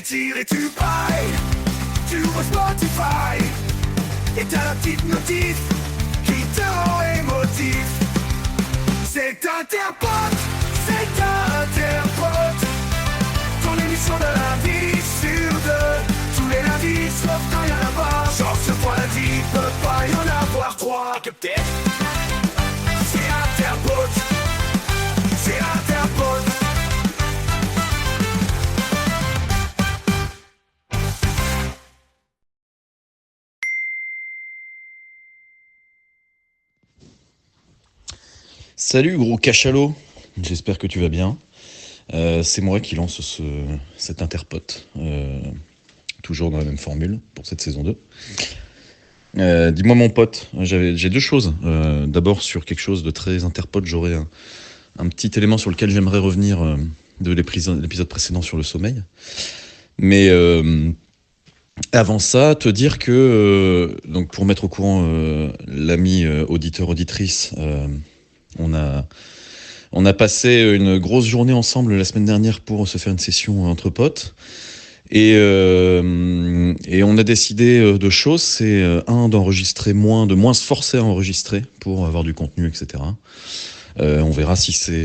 tires et tu pailles. Tu ouvres Spotify et t'as la petite notif qui te rend émotif. C'est Interpote, c'est Interpote. Ton émission de lundi sur deux. Tous les lundis, sauf quand y'en a pas. Genre ce fois lundi, peut pas y en avoir trois. Capté? C'est Interpote. C'est Interpote. Salut gros cachalot, j'espère que tu vas bien. C'est moi qui lance cet interpote, toujours dans la même formule pour cette saison 2. Dis-moi mon pote, j'ai deux choses. D'abord sur quelque chose de très interpote, j'aurais un petit élément sur lequel j'aimerais revenir de l'épisode précédent sur le sommeil. Mais avant ça, te dire que, donc pour mettre au courant l'ami auditeur-auditrice, on a passé une grosse journée ensemble la semaine dernière pour se faire une session entre potes. Et on a décidé de choses, c'est d'enregistrer moins, de moins se forcer à enregistrer pour avoir du contenu, etc. On verra si c'est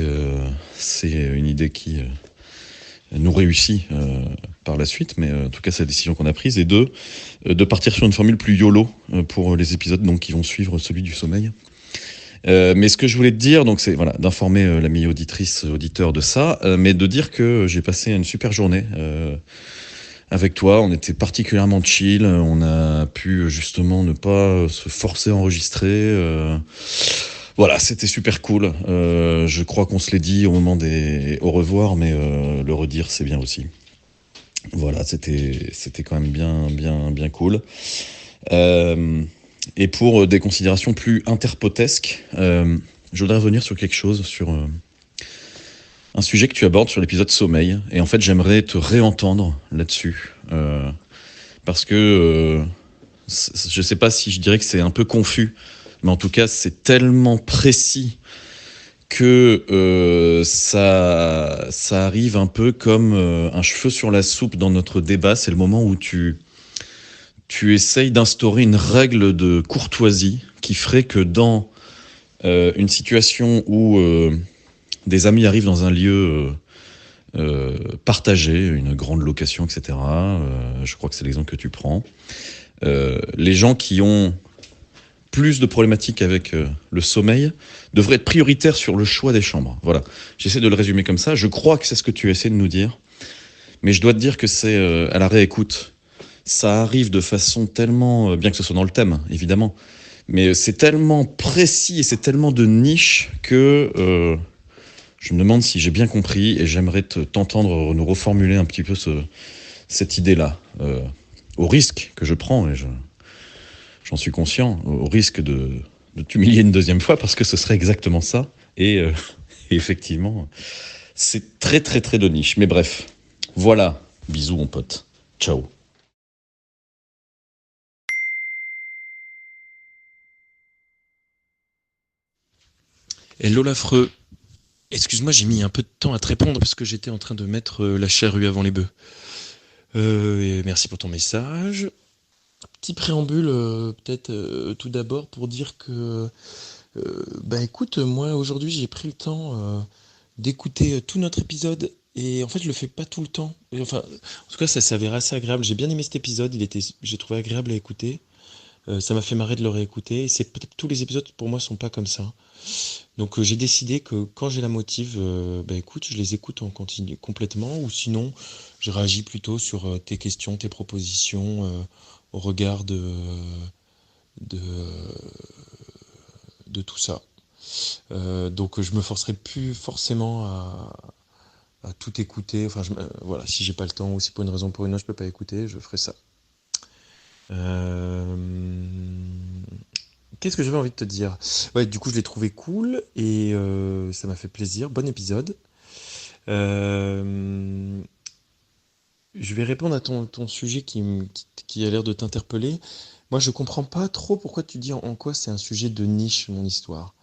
une idée qui nous réussit par la suite, mais en tout cas c'est la décision qu'on a prise. Et deux, de partir sur une formule plus YOLO pour les épisodes donc, qui vont suivre celui du sommeil. Mais ce que je voulais te dire, donc c'est voilà, d'informer l'ami auditeur de ça, mais de dire que j'ai passé une super journée avec toi. On était particulièrement chill, on a pu justement ne pas se forcer à enregistrer. Voilà, c'était super cool. Je crois qu'on se l'est dit au moment des au revoir, mais le redire c'est bien aussi. Voilà, c'était quand même bien cool. Et pour des considérations plus interpotesques, je voudrais revenir sur quelque chose, sur un sujet que tu abordes sur l'épisode sommeil. Et en fait, j'aimerais te réentendre là-dessus. Parce que je sais pas si je dirais que c'est un peu confus, mais en tout cas, c'est tellement précis que ça arrive un peu comme un cheveu sur la soupe dans notre débat. C'est le moment où tu essayes d'instaurer une règle de courtoisie qui ferait que dans une situation où des amis arrivent dans un lieu partagé, une grande location, etc., je crois que c'est l'exemple que tu prends, les gens qui ont plus de problématiques avec le sommeil devraient être prioritaires sur le choix des chambres. Voilà, j'essaie de le résumer comme ça. Je crois que c'est ce que tu essaies de nous dire, mais je dois te dire que c'est à la réécoute. Ça arrive de façon tellement, bien que ce soit dans le thème, évidemment, mais c'est tellement précis et c'est tellement de niche que je me demande si j'ai bien compris et j'aimerais t'entendre nous reformuler un petit peu cette idée-là, au risque que je prends, et j'en suis conscient, au risque de t'humilier une deuxième fois parce que ce serait exactement ça, et effectivement, c'est très très très de niche, mais bref, voilà, bisous mon pote, ciao. Hello l'affreux. Excuse-moi, j'ai mis un peu de temps à te répondre parce que j'étais en train de mettre la charrue avant les bœufs. Et merci pour ton message. Petit préambule, peut-être tout d'abord pour dire que, bah écoute, moi aujourd'hui j'ai pris le temps d'écouter tout notre épisode et en fait je le fais pas tout le temps. Et enfin, en tout cas ça s'avère assez agréable. J'ai bien aimé cet épisode, j'ai trouvé agréable à écouter. Ça m'a fait marrer de le réécouter. Et c'est peut-être tous les épisodes pour moi sont pas comme ça. Donc j'ai décidé que quand j'ai la motive, bah écoute, je les écoute en continu complètement, ou sinon je réagis plutôt sur tes questions, tes propositions, au regard de, de tout ça. Donc je me forcerai plus forcément à tout écouter. Enfin, voilà, si j'ai pas le temps ou si pour une raison ou pour une autre je peux pas écouter, je ferai ça. Euh, Qu'est-ce que j'avais envie de te dire? Ouais, du coup, je l'ai trouvé cool et ça m'a fait plaisir. Bon épisode. Euh, je vais répondre à ton sujet qui a l'air de t'interpeller. Moi, je comprends pas trop pourquoi tu dis en quoi c'est un sujet de niche, mon histoire.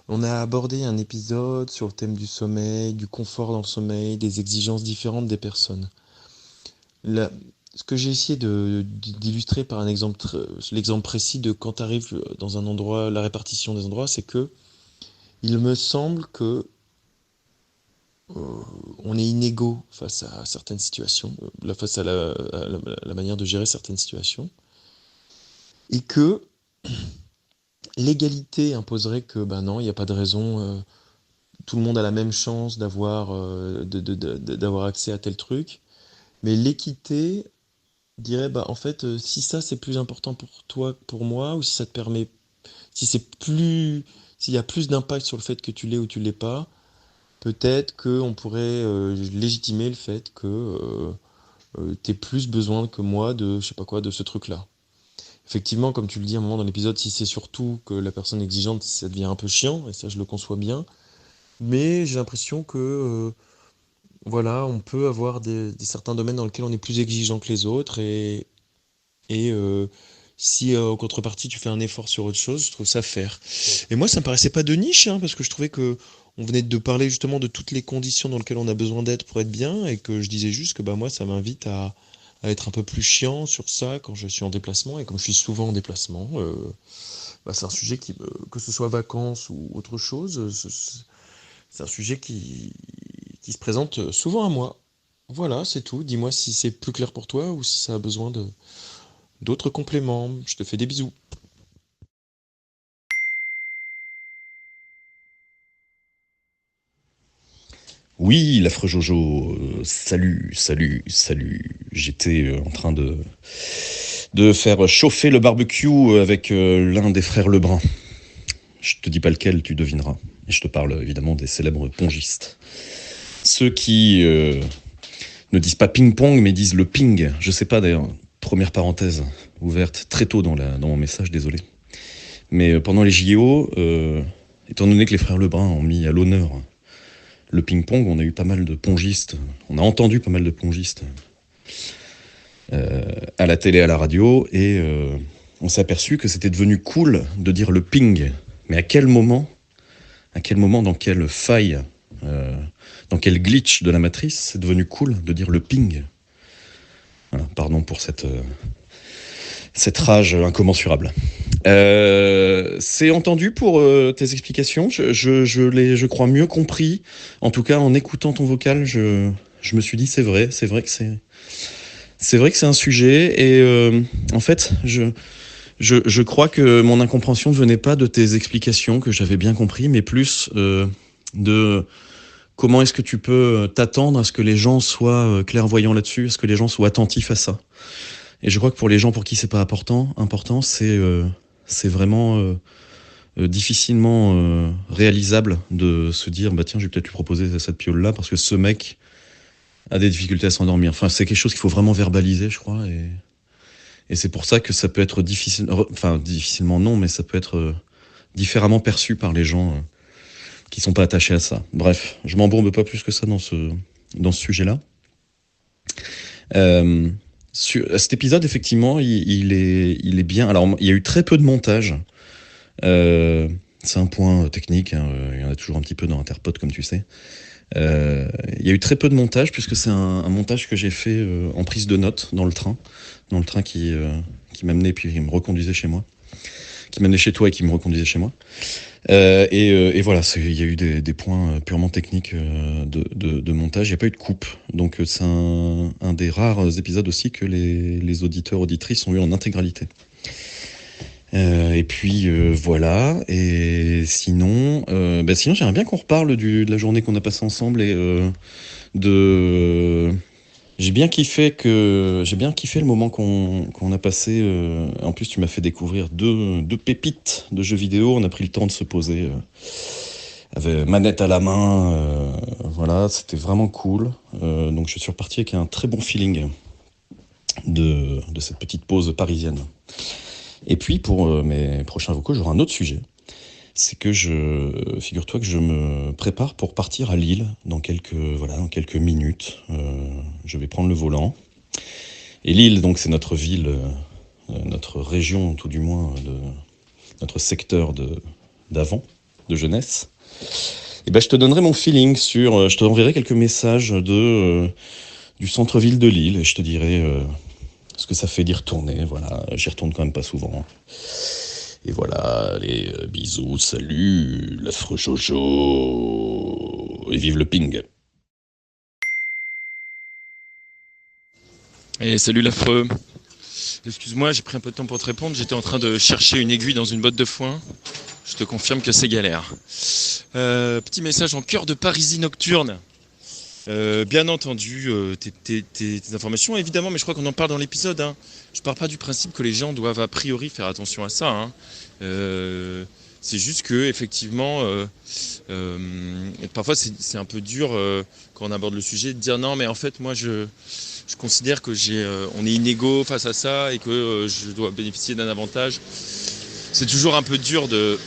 On a abordé un épisode sur le thème du sommeil, du confort dans le sommeil, des exigences différentes des personnes. la- ce que j'ai essayé d'illustrer par un exemple, l'exemple précis de quand tu arrives dans un endroit, la répartition des endroits, c'est que il me semble que on est inégaux face à certaines situations, face à la manière de gérer certaines situations, et que l'égalité imposerait que, ben non, il n'y a pas de raison, tout le monde a la même chance d'avoir accès à tel truc, mais l'équité dirais, bah, en fait, si ça c'est plus important pour toi que pour moi, ou si ça te permet, si c'est plus, s'il y a plus d'impact sur le fait que tu l'aies ou tu l'aies pas, peut-être qu'on pourrait légitimer le fait que t'aies plus besoin que moi de, je sais pas quoi, de ce truc-là. Effectivement, comme tu le dis à un moment dans l'épisode, si c'est surtout que la personne exigeante, ça devient un peu chiant, et ça je le conçois bien, mais j'ai l'impression que voilà, on peut avoir des certains domaines dans lesquels on est plus exigeant que les autres, et si en contrepartie tu fais un effort sur autre chose, je trouve ça faire. Et moi, ça me paraissait pas de niche, hein, parce que je trouvais que on venait de parler justement de toutes les conditions dans lesquelles on a besoin d'être pour être bien, et que je disais juste que bah moi, ça m'invite à être un peu plus chiant sur ça quand je suis en déplacement, et comme je suis souvent en déplacement, bah, c'est un sujet que ce soit vacances ou autre chose, c'est un sujet qui se présente souvent à moi. Voilà, c'est tout. Dis-moi si c'est plus clair pour toi ou si ça a besoin d'autres compléments. Je te fais des bisous. Oui, l'affreux Jojo, salut, salut, salut. J'étais en train de faire chauffer le barbecue avec l'un des frères Lebrun. Je te dis pas lequel, tu devineras. Et je te parle évidemment des célèbres pongistes. Ceux qui ne disent pas ping-pong, mais disent le ping. Je sais pas d'ailleurs, première parenthèse ouverte très tôt dans mon message, désolé. Mais pendant les JO, étant donné que les frères Lebrun ont mis à l'honneur le ping-pong, on a eu pas mal de pongistes, on a entendu pas mal de pongistes à la télé, à la radio, et on s'est aperçu que c'était devenu cool de dire le ping. Mais à quel moment, dans quelle faille, dans quel glitch de la matrice, c'est devenu cool de dire le ping? Voilà, pardon pour cette rage incommensurable. C'est entendu pour tes explications. Je crois mieux compris. En tout cas, en écoutant ton vocal, je me suis dit c'est vrai que c'est un sujet. Et en fait, je crois que mon incompréhension ne venait pas de tes explications que j'avais bien compris, mais plus de comment est-ce que tu peux t'attendre à ce que les gens soient clairvoyants là-dessus, à ce que les gens soient attentifs à ça. Et je crois que pour les gens pour qui c'est pas important, c'est vraiment difficilement réalisable de se dire bah tiens, je vais peut-être lui proposer cette piole là parce que ce mec a des difficultés à s'endormir. Enfin, c'est quelque chose qu'il faut vraiment verbaliser, je crois, et c'est pour ça que ça peut être difficile, enfin difficilement non, mais ça peut être différemment perçu par les gens qui sont pas attachés à ça. Bref, je m'embourbe pas plus que ça dans ce sujet-là. Sur cet épisode, effectivement, il est bien. Alors, il y a eu très peu de montage. C'est un point technique, hein, il y en a toujours un petit peu dans Interpod, comme tu sais. Il y a eu très peu de montage, puisque c'est un montage que j'ai fait en prise de notes dans le train qui m'amenait puis qui me reconduisait chez moi. Qui m'amenait chez toi et qui me reconduisait chez moi. Et voilà, il y a eu des points purement techniques de montage. Il n'y a pas eu de coupe. Donc c'est un des rares épisodes aussi que les auditeurs, auditrices ont eu en intégralité. Et puis voilà. Et sinon, j'aimerais bien qu'on reparle de la journée qu'on a passée ensemble et de... J'ai bien kiffé le moment qu'on a passé. En plus, tu m'as fait découvrir deux pépites de jeux vidéo. On a pris le temps de se poser avec manette à la main. Voilà, c'était vraiment cool. Donc, je suis reparti avec un très bon feeling de cette petite pause parisienne. Et puis, pour mes prochains vocaux, j'aurai un autre sujet. C'est que figure-toi que je me prépare pour partir à Lille dans quelques minutes. Je vais prendre le volant. Et Lille, donc, c'est notre ville, notre région, tout du moins, notre secteur d'avant, de jeunesse. Et ben, je te donnerai mon feeling je te enverrai quelques messages de du centre-ville de Lille et je te dirai ce que ça fait d'y retourner. Voilà, j'y retourne quand même pas souvent. Et voilà, allez, bisous, salut, l'affreux Jojo, et vive le ping. Et salut l'affreux. Excuse-moi, j'ai pris un peu de temps pour te répondre. J'étais en train de chercher une aiguille dans une botte de foin. Je te confirme que c'est galère. Petit message en cœur de Parisie nocturne. Bien entendu, tes informations, évidemment, mais je crois qu'on en parle dans l'épisode. Hein. Je pars pas du principe que les gens doivent a priori faire attention à ça. Hein. C'est juste que, effectivement, parfois c'est un peu dur quand on aborde le sujet de dire non, mais en fait, moi, je considère que on est inégaux face à ça et que je dois bénéficier d'un avantage. C'est toujours un peu dur de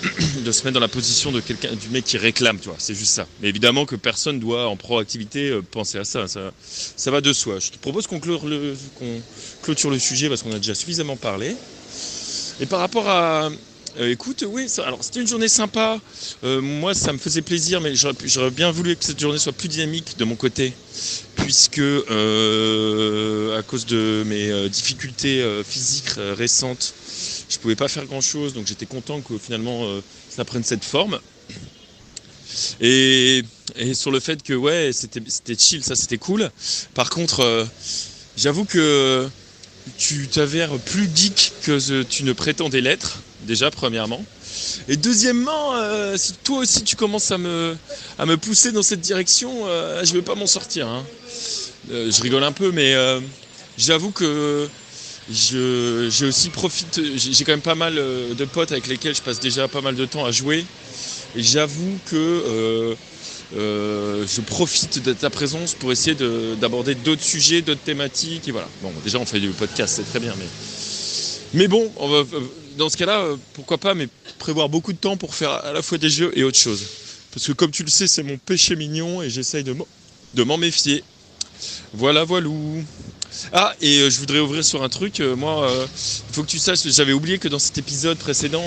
se mettre dans la position de quelqu'un, du mec qui réclame, tu vois. C'est juste ça. Mais évidemment que personne doit, en proactivité, penser à ça. Ça va de soi. Je te propose qu'on clôture le sujet parce qu'on a déjà suffisamment parlé. Et par rapport à... écoute, oui, alors c'était une journée sympa. Moi, ça me faisait plaisir, mais j'aurais bien voulu que cette journée soit plus dynamique de mon côté. Puisque, à cause de mes difficultés physiques récentes, je pouvais pas faire grand chose, donc j'étais content que finalement ça prenne cette forme. Et sur le fait que ouais, c'était chill, ça c'était cool. Par contre, j'avoue que tu t'avères plus geek que tu ne prétendais l'être, déjà premièrement. Et deuxièmement, si toi aussi tu commences à me pousser dans cette direction, je vais pas m'en sortir. Hein. Je rigole un peu, mais j'avoue que j'ai quand même pas mal de potes avec lesquels je passe déjà pas mal de temps à jouer. Et j'avoue que je profite de ta présence pour essayer d'aborder d'autres sujets, d'autres thématiques. Et voilà. Bon, déjà on fait du podcast, c'est très bien, mais bon, dans ce cas-là, pourquoi pas, mais prévoir beaucoup de temps pour faire à la fois des jeux et autre chose. Parce que comme tu le sais, c'est mon péché mignon et j'essaye de m'en méfier. Voilà, voilou. Ah, et je voudrais ouvrir sur un truc. Moi, il faut que tu saches, j'avais oublié que dans cet épisode précédent,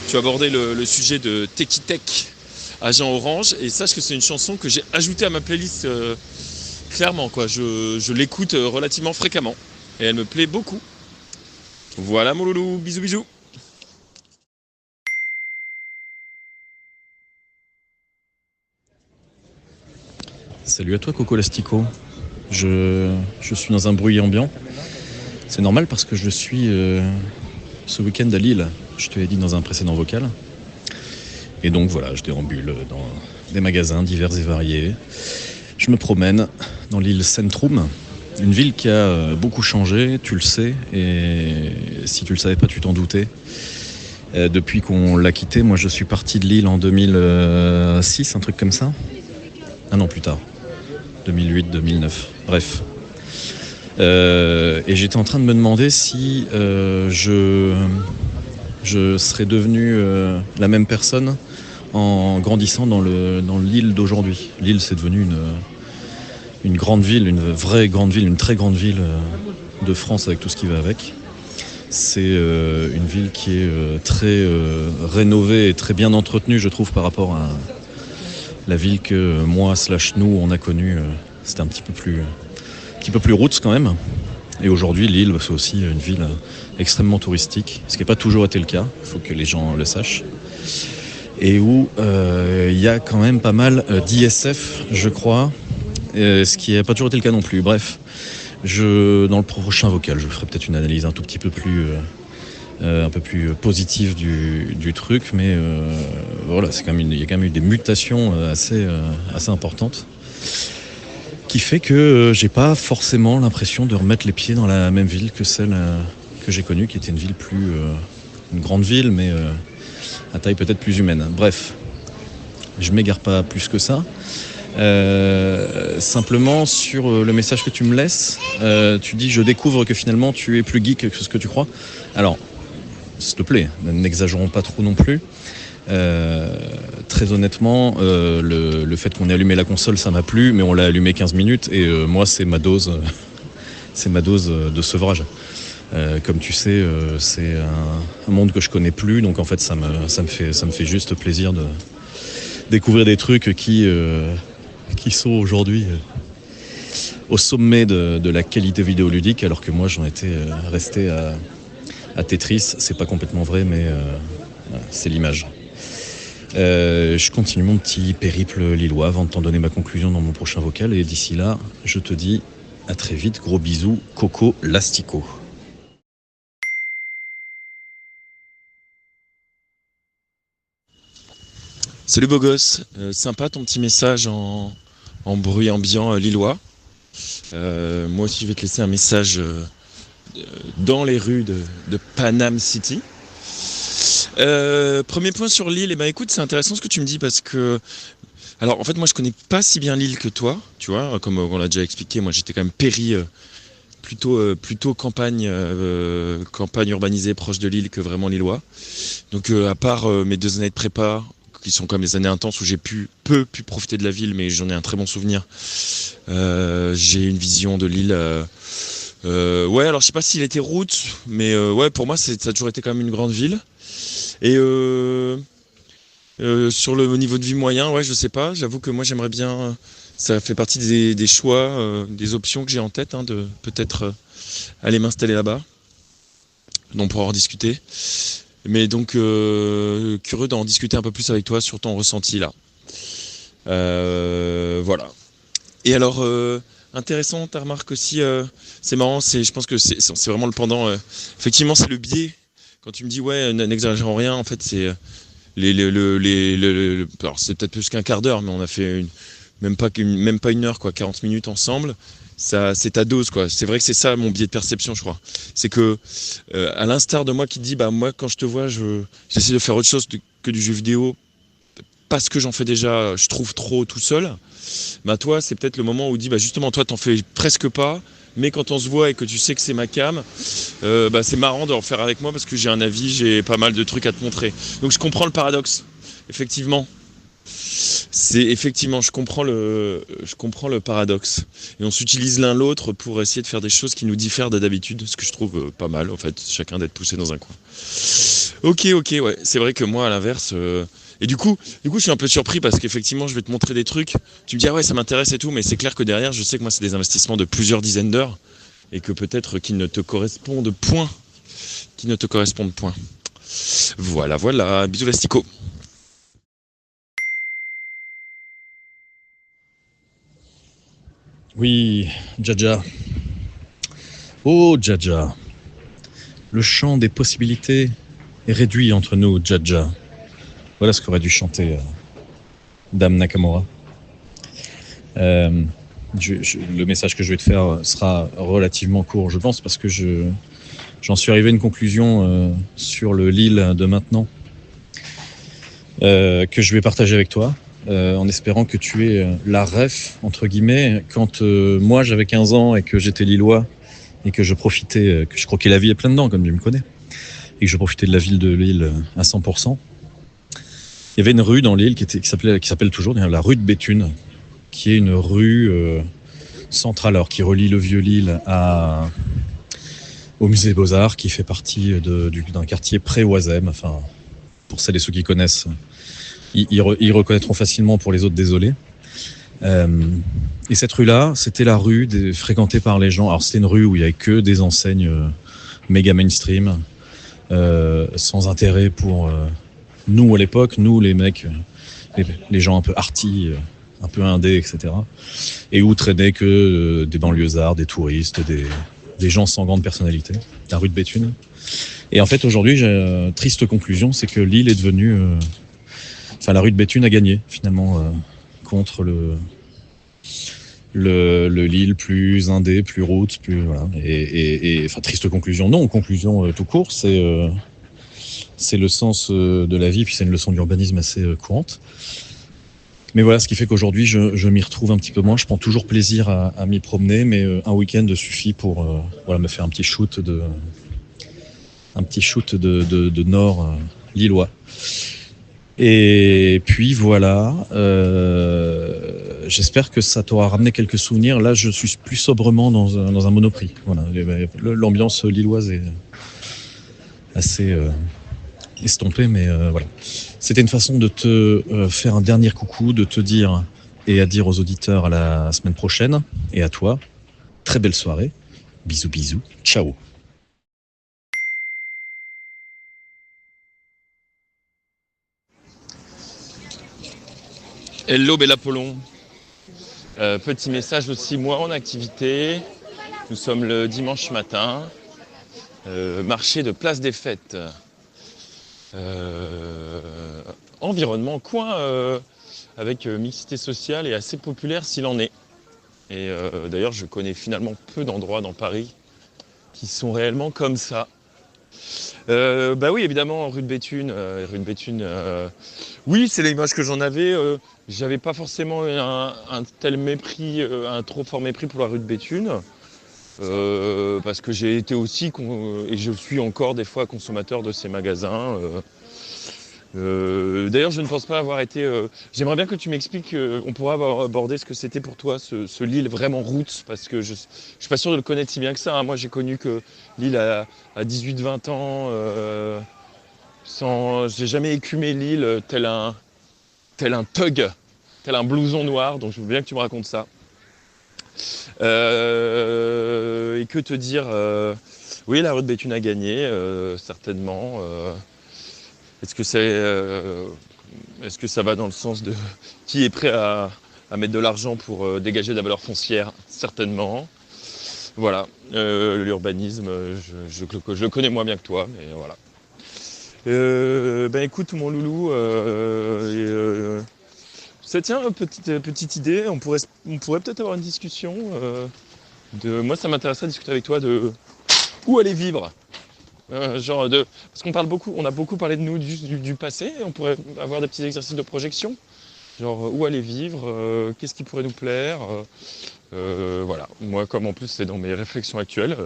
tu abordais le sujet de Techie Tech, Agent Orange, et sache que c'est une chanson que j'ai ajoutée à ma playlist clairement, quoi. Je l'écoute relativement fréquemment, et elle me plaît beaucoup. Voilà mon loulou, bisous bisous. Salut à toi Coco Lastico. Je suis dans un bruit ambiant. C'est normal parce que je suis ce week-end à Lille. Je te l'ai dit dans un précédent vocal. Et donc voilà, je déambule dans des magasins divers et variés. Je me promène dans l'île Centrum, une ville qui a beaucoup changé, tu le sais. Et si tu le savais pas, tu t'en doutais. Depuis qu'on l'a quitté, moi je suis parti de Lille en 2006, un truc comme ça. Un an plus tard. 2008-2009, bref. Et j'étais en train de me demander si je serais devenu la même personne en grandissant dans l'île d'aujourd'hui. Lille, c'est devenu une grande ville, une vraie grande ville, une très grande ville de France avec tout ce qui va avec. C'est une ville qui est très rénovée et très bien entretenue, je trouve, par rapport à la ville que moi / nous on a connue. C'était un petit peu plus roots quand même. Et aujourd'hui, Lille, c'est aussi une ville extrêmement touristique, ce qui n'a pas toujours été le cas, il faut que les gens le sachent. Et où il y a quand même pas mal d'ISF, je crois, ce qui n'a pas toujours été le cas non plus. Bref, dans le prochain vocal, je ferai peut-être une analyse un tout petit peu plus... un peu plus positive du truc, mais voilà, il y a quand même eu des mutations assez importantes, qui fait que j'ai pas forcément l'impression de remettre les pieds dans la même ville que celle que j'ai connue, qui était une ville une grande ville, mais à taille peut-être plus humaine. Bref, je m'égare pas plus que ça. Simplement sur le message que tu me laisses, tu dis je découvre que finalement tu es plus geek que ce que tu crois. Alors, s'il te plaît, n'exagérons pas trop non plus. Très honnêtement, le fait qu'on ait allumé la console, ça m'a plu, mais on l'a allumé 15 minutes et moi, c'est ma dose de sevrage. Comme tu sais, c'est un monde que je connais plus, donc en fait, ça me fait juste plaisir de découvrir des trucs qui sont aujourd'hui au sommet de la qualité vidéoludique, alors que moi j'en étais resté à Tetris. C'est pas complètement vrai, mais voilà, c'est l'image. Je continue mon petit périple lillois avant de t'en donner ma conclusion dans mon prochain vocal. Et d'ici là, je te dis à très vite. Gros bisous, Coco Lastico. Salut beau gosse, sympa ton petit message en bruit ambiant lillois. Moi aussi je vais te laisser un message dans les rues de Panam City. Premier point sur Lille, et ben écoute, c'est intéressant ce que tu me dis parce que, alors en fait moi je connais pas si bien Lille que toi, tu vois, comme on l'a déjà expliqué, moi j'étais quand même plutôt campagne urbanisée proche de Lille que vraiment lillois. Donc à part mes 2 années de prépa, qui sont comme les années intenses où j'ai peu pu profiter de la ville, mais j'en ai un très bon souvenir. J'ai une vision de Lille. Ouais, alors je sais pas s'il était route, mais ouais, pour moi ça a toujours été quand même une grande ville. Et sur le niveau de vie moyen, ouais, je sais pas. J'avoue que moi j'aimerais bien. Ça fait partie des choix, des options que j'ai en tête, de peut-être aller m'installer là-bas. Donc on pourra en discuter. Mais donc curieux d'en discuter un peu plus avec toi sur ton ressenti là. Voilà. Et alors intéressant ta remarque aussi. C'est marrant. Je pense que c'est vraiment le pendant. Effectivement, c'est le biais. Quand tu me dis ouais, n'exagérons rien. En fait, c'est alors c'est peut-être plus qu'un quart d'heure, mais on a fait même pas 1 heure, quoi, 40 minutes ensemble. Ça, c'est ta dose, quoi. C'est vrai que c'est ça mon biais de perception, je crois. C'est que, à l'instar de moi qui te dit, bah moi quand je te vois, j'essaie de faire autre chose que du jeu vidéo parce que j'en fais déjà, je trouve trop tout seul. Bah toi, c'est peut-être le moment où tu dis, bah justement, toi t'en fais presque pas, mais quand on se voit et que tu sais que c'est ma cam, bah c'est marrant de en faire avec moi parce que j'ai un avis, j'ai pas mal de trucs à te montrer. Donc je comprends le paradoxe, effectivement. Je comprends le paradoxe. Et on s'utilise l'un l'autre pour essayer de faire des choses qui nous diffèrent d'habitude, ce que je trouve pas mal, en fait, chacun d'être poussé dans un coin. Ok, ouais. C'est vrai que moi, à l'inverse, et du coup, je suis un peu surpris parce qu'effectivement, je vais te montrer des trucs. Tu me dis, ah ouais, ça m'intéresse et tout, mais c'est clair que derrière, je sais que moi, c'est des investissements de plusieurs dizaines d'heures et que peut-être qu'ils ne te correspondent point. Voilà. Bisous, Lastico. Oui, Jaja. Oh, Jaja. Le champ des possibilités est réduit entre nous, Jaja. Voilà ce qu'aurait dû chanter Dame Nakamura. Le message que je vais te faire sera relativement court, je pense, parce que j'en suis arrivé à une conclusion sur le Lille de maintenant que je vais partager avec toi. En espérant que tu aies la ref, entre guillemets, quand moi j'avais 15 ans et que j'étais lillois et que je profitais, que je croquais la vie à plein dedans, comme tu me connais, et que je profitais de la ville de Lille à 100%. Il y avait une rue dans Lille qui s'appelle toujours la rue de Béthune, qui est une rue centrale, alors qui relie le vieux Lille au musée des Beaux-Arts, qui fait partie d'un quartier pré-Oisem. Enfin, pour celles et ceux qui connaissent, ils reconnaîtront facilement, pour les autres, désolé. Et cette rue-là, c'était la rue fréquentée par les gens. Alors c'était une rue où il n'y avait que des enseignes méga mainstream, sans intérêt pour nous à l'époque, nous les mecs, les gens un peu arty, un peu indés, etc. Et où traînaient que des banlieusards, des touristes, des gens sans grande personnalité. La rue de Béthune. Et en fait aujourd'hui, j'ai triste conclusion, c'est que Lille est devenue... la rue de Béthune a gagné finalement contre le Lille plus indé, plus route, plus voilà. Et triste conclusion. Non, conclusion tout court, c'est le sens de la vie, puis c'est une leçon d'urbanisme assez courante. Mais voilà, ce qui fait qu'aujourd'hui je m'y retrouve un petit peu moins. Je prends toujours plaisir à m'y promener, mais un week-end suffit pour me faire un petit shoot de nord lillois. Et puis voilà, j'espère que ça t'aura ramené quelques souvenirs. Là, je suis plus sobrement dans un Monoprix. Voilà, l'ambiance lilloise est assez estompée, mais voilà. C'était une façon de te faire un dernier coucou, de te dire et à dire aux auditeurs à la semaine prochaine, et à toi, très belle soirée. Bisous, bisous. Ciao. Hello Bella Apollon. Petit message aussi, moi en activité. Nous sommes le dimanche matin. Marché de Place des Fêtes. Environnement, coin avec mixité sociale et assez populaire s'il en est. Et d'ailleurs, je connais finalement peu d'endroits dans Paris qui sont réellement comme ça. Bah oui, évidemment, rue de Béthune. Oui, c'est l'image que j'en avais. J'avais pas forcément un tel mépris, un trop fort mépris pour la rue de Béthune. Parce que j'ai été aussi, et je suis encore des fois consommateur de ces magasins. D'ailleurs, je ne pense pas avoir été... J'aimerais bien que tu m'expliques, on pourra aborder ce que c'était pour toi, ce Lille vraiment roots, parce que je ne suis pas sûr de le connaître si bien que ça. Hein. Moi, j'ai connu que Lille à 18-20 ans, j'ai jamais écumé Lille tel un thug, tel un blouson noir, donc je veux bien que tu me racontes ça. Et que te dire oui, la rue de Béthune a gagné, certainement. Est-ce que ça va dans le sens de qui est prêt à mettre de l'argent pour dégager de la valeur foncière? Certainement. Voilà, l'urbanisme, je le connais moins bien que toi, mais voilà. Ben écoute mon loulou, ça tient, petite idée, on pourrait peut-être avoir une discussion. Moi ça m'intéresserait de discuter avec toi de où aller vivre. Parce qu'on on a beaucoup parlé de nous du passé, et on pourrait avoir des petits exercices de projection. Genre où aller vivre, qu'est-ce qui pourrait nous plaire. Voilà, moi comme en plus c'est dans mes réflexions actuelles,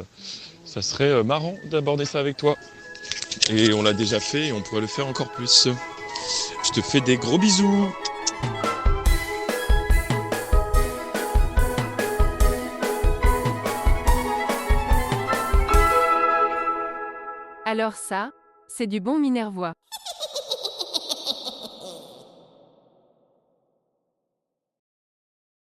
ça serait marrant d'aborder ça avec toi. Et on l'a déjà fait et on pourrait le faire encore plus. Je te fais des gros bisous. Alors ça, c'est du bon minervois.